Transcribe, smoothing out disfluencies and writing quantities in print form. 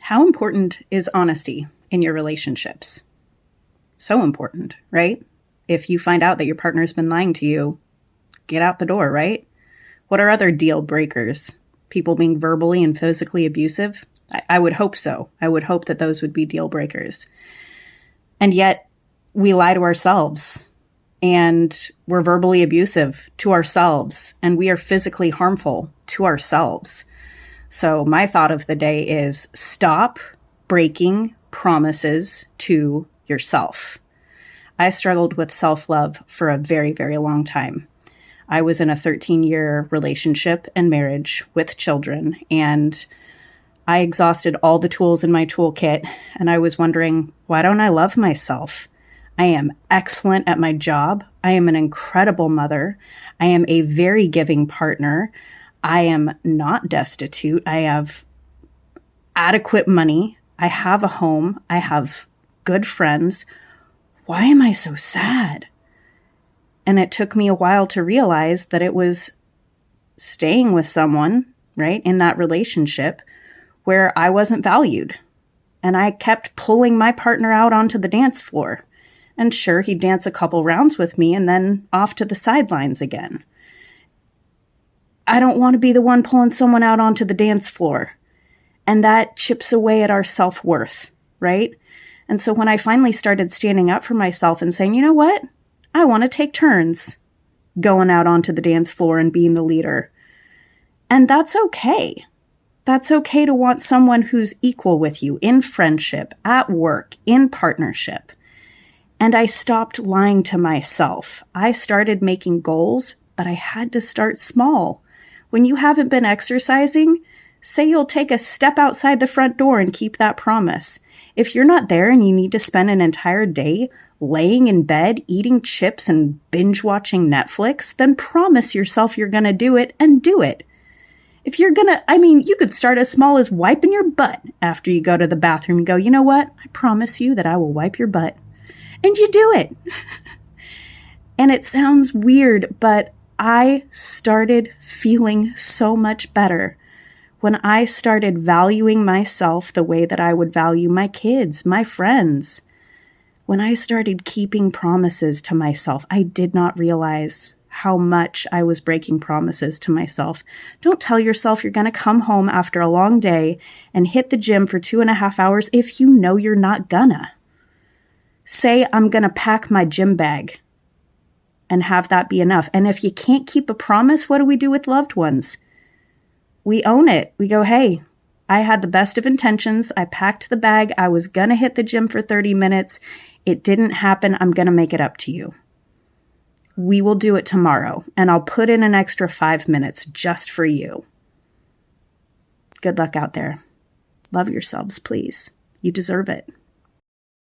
How important is honesty in your relationships? So important, right? If you find out that your partner's been lying to you, get out the door, right? What are other deal breakers? People being verbally and physically abusive? I would hope so. I would hope that those would be deal breakers. And yet we lie to ourselves, and we're verbally abusive to ourselves, and we are physically harmful to ourselves. So my thought of the day is stop breaking promises to yourself. I struggled with self-love for a very, very long time. I was in a 13-year relationship and marriage with children, and I exhausted all the tools in my toolkit, and I was wondering, why don't I love myself? I am excellent at my job. I am an incredible mother. I am a very giving partner. I am not destitute. I have adequate money. I have a home. I have good friends. Why am I so sad? And it took me a while to realize that it was staying with someone, right, in that relationship where I wasn't valued. And I kept pulling my partner out onto the dance floor. And sure, he'd dance a couple rounds with me and then off to the sidelines again. I don't want to be the one pulling someone out onto the dance floor. And that chips away at our self-worth, right? And so when I finally started standing up for myself and saying, you know what? I want to take turns going out onto the dance floor and being the leader. And that's okay. That's okay to want someone who's equal with you in friendship, at work, in partnership. And I stopped lying to myself. I started making goals, but I had to start small. When you haven't been exercising, say you'll take a step outside the front door and keep that promise. If you're not there and you need to spend an entire day laying in bed, eating chips and binge watching Netflix, then promise yourself you're going to do it and do it. If you're going to, you could start as small as wiping your butt after you go to the bathroom and go, you know what? I promise you that I will wipe your butt. And you do it. And it sounds weird, but I started feeling so much better when I started valuing myself the way that I would value my kids, my friends. When I started keeping promises to myself, I did not realize how much I was breaking promises to myself. Don't tell yourself you're going to come home after a long day and hit the gym for 2.5 hours if you know you're not gonna. Say, I'm going to pack my gym bag and have that be enough. And if you can't keep a promise, what do we do with loved ones? We own it. We go, hey, I had the best of intentions. I packed the bag. I was going to hit the gym for 30 minutes. It didn't happen. I'm going to make it up to you. We will do it tomorrow, and I'll put in an extra 5 minutes just for you. Good luck out there. Love yourselves, please. You deserve it.